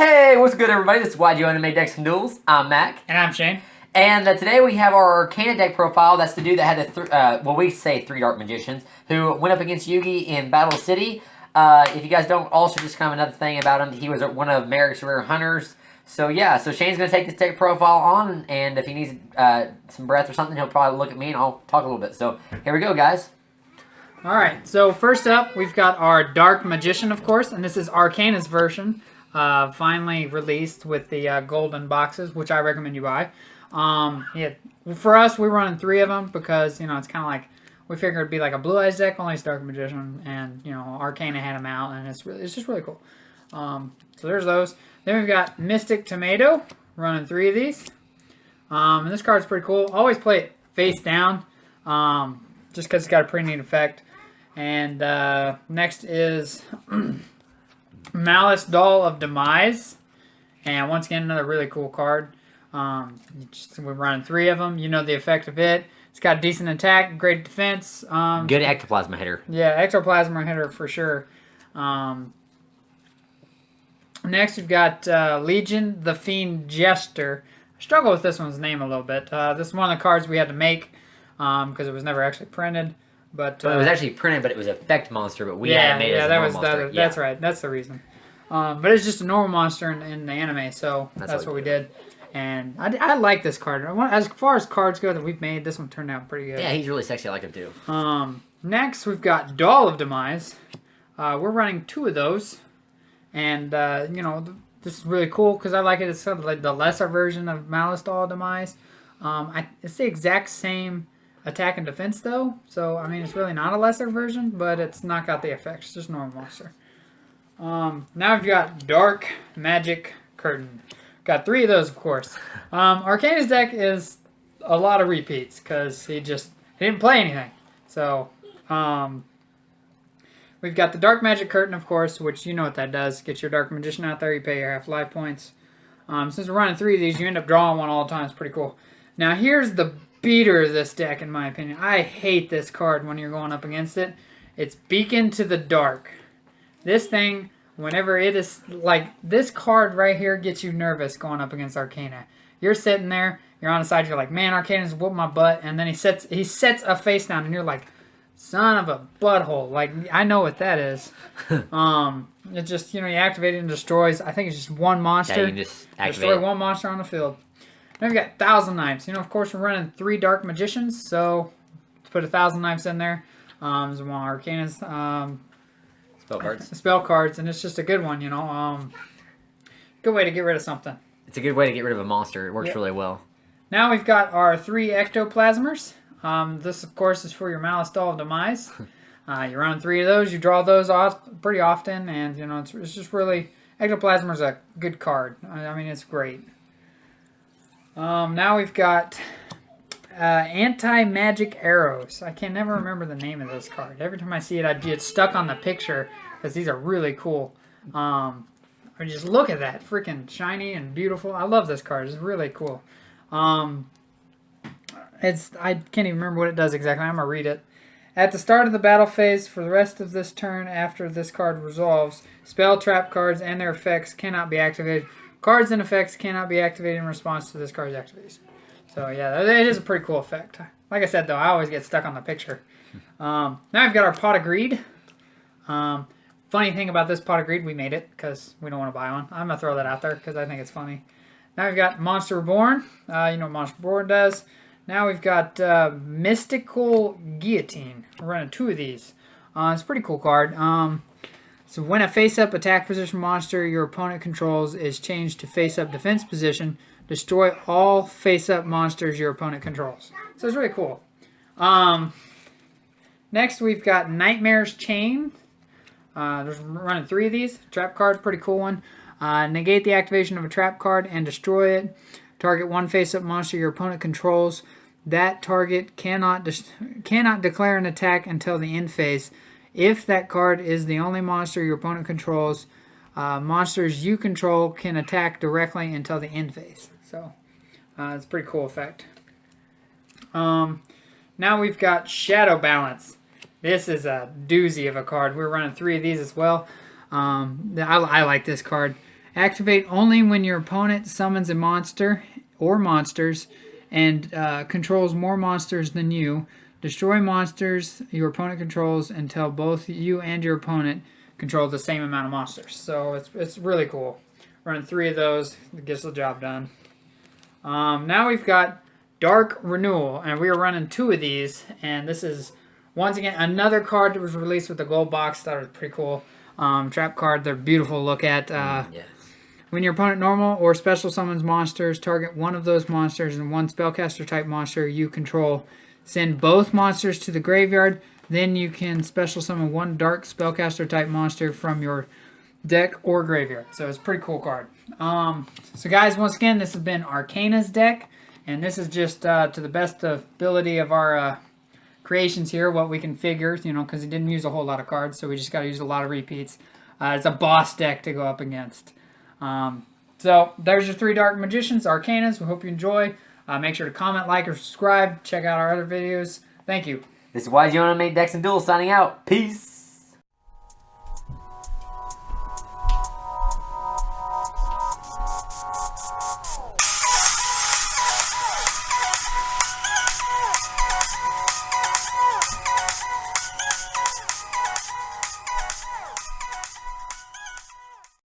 Hey, what's good, everybody? This is YGOanimeDecksNDuels. I'm Mac. And I'm Shane. And today we have our Arkana deck profile. That's the dude that had the, we say three Dark Magicians, who went up against Yugi in Battle City. If you guys don't, also just kind of another thing about him, he was one of Merrick's rare hunters. So yeah, so Shane's going to take this deck profile on, and if he needs some breath or something, he'll probably look at me and I'll talk a little bit. So here we go, guys. Alright, so first up, we've got our Dark Magician, of course, and this is Arkana's version. Finally released with the golden boxes, which I recommend you buy. For us, we're running 3 of them because, you know, it's kind of like, we figured it'd be like a Blue Eyes deck, only it's Dark Magician, and, you know, Arkana had them out, and it's just really cool. So there's those. Then we've got Mystic Tomato, running 3 of these. And this card's pretty cool. Always play it face down, just because it's got a pretty neat effect. And next is Malice Doll of Demise, and once again another really cool card. We're running 3 of them. You know the effect of it. It's got decent attack, great defense. Good ectoplasma hitter. Yeah, ectoplasma hitter for sure. Next we've got Legion the Fiend Jester. I struggle with this one's name a little bit. This is one of the cards we had to make because it was never actually printed. But it was actually printed, but it was effect monster. But we had made it as a normal monster. That's right. That's the reason. But it's just a normal monster in the anime, so that's what we did. And I like this card. As far as cards go that we've made, this one turned out pretty good. Yeah, he's really sexy. I like him too. Next, we've got Doll of Demise. We're running 2 of those, and you know, this is really cool because I like it. It's sort of like the lesser version of Malice Doll of Demise. It's the exact same attack and defense though, so I mean it's really not a lesser version, but it's not got the effects, it's just normal monster. Now we've got Dark Magic Curtain. Got 3 of those, of course. Arkana's deck is a lot of repeats because he didn't play anything. So we've got the Dark Magic Curtain, of course, which you know what that does. Get your Dark Magician out there, you pay your half life points. Since we're running 3 of these, you end up drawing one all the time. It's pretty cool. Now here's the beater of this deck, in my opinion. I hate this card when you're going up against it. It's Beacon to the Dark. This thing, whenever it is, like, this card right here gets you nervous going up against Arkana. You're sitting there, you're on the side, you're like, man, Arkana's whooped my butt, and then he sets a face down, and you're like, son of a butthole. Like, I know what that is. It just, you know, you activate it and destroys, I think it's just 1 monster. Yeah, you can just activate destroy 1 monster on the field. Then we've got Thousand Knives. You know, of course, we're running 3 Dark Magicians, so let's put 1,000 Knives in there. There's one Arkana's spell cards, and it's just a good one, you know. Good way to get rid of something. It's a good way to get rid of a monster. It works really well. Now we've got our 3 Ectoplasmers. This, of course, is for your Malice Doll of Demise. You run 3 of those. You draw those off pretty often, and, you know, it's just really... Ectoplasmer's a good card. I mean, it's great. Now we've got Anti-Magic Arrows. I can never remember the name of this card. Every time I see it, I get stuck on the picture because these are really cool. I mean, just look at that. Freaking shiny and beautiful. I love this card. It's really cool. I can't even remember what it does exactly. I'm going to read it. At the start of the battle phase, for the rest of this turn after this card resolves, spell, trap cards, and their effects cannot be activated. Cards and effects cannot be activated in response to this card's activation. So yeah, it is a pretty cool effect. Like I said though, I always get stuck on the picture. Now we've got our Pot of Greed. Funny thing about this Pot of Greed, we made it because we don't want to buy one. I'm going to throw that out there because I think it's funny. Now we've got Monster Reborn. You know what Monster Reborn does. Now we've got Mystical Guillotine. We're running 2 of these. It's a pretty cool card. So when a face-up attack position monster your opponent controls is changed to face-up defense position, destroy all face-up monsters your opponent controls. So it's really cool. Next we've got Nightmare's Chain. There's running 3 of these. Trap card, pretty cool one. Negate the activation of a trap card and destroy it. Target 1 face-up monster your opponent controls. That target cannot declare an attack until the end phase. If that card is the only monster your opponent controls, monsters you control can attack directly until the end phase. So, it's a pretty cool effect. Now we've got Shadow Balance. This is a doozy of a card. We're running 3 of these as well. I like this card. Activate only when your opponent summons a monster or monsters and controls more monsters than you. Destroy monsters your opponent controls until both you and your opponent control the same amount of monsters. So it's really cool. Running 3 of those gets the job done. Now we've got Dark Renewal, and we are running 2 of these. And this is, once again, another card that was released with the gold box. That was pretty cool. Trap card, they're beautiful to look at. Yes. When your opponent normal or special summons monsters, target one of those monsters and one spellcaster type monster you control. Send both monsters to the graveyard. Then you can special summon one dark spellcaster type monster from your deck or graveyard. So it's a pretty cool card. So guys, once again, this has been Arkana's deck. And this is just to the best ability of our creations here, what we can figure, you know, because he didn't use a whole lot of cards. So we just got to use a lot of repeats. It's a boss deck to go up against. So there's your 3 Dark Magicians, Arcanas. We hope you enjoy. Make sure to comment, like, or subscribe. Check out our other videos. Thank you. This is YGOanimeDecksNDuels signing out. Peace.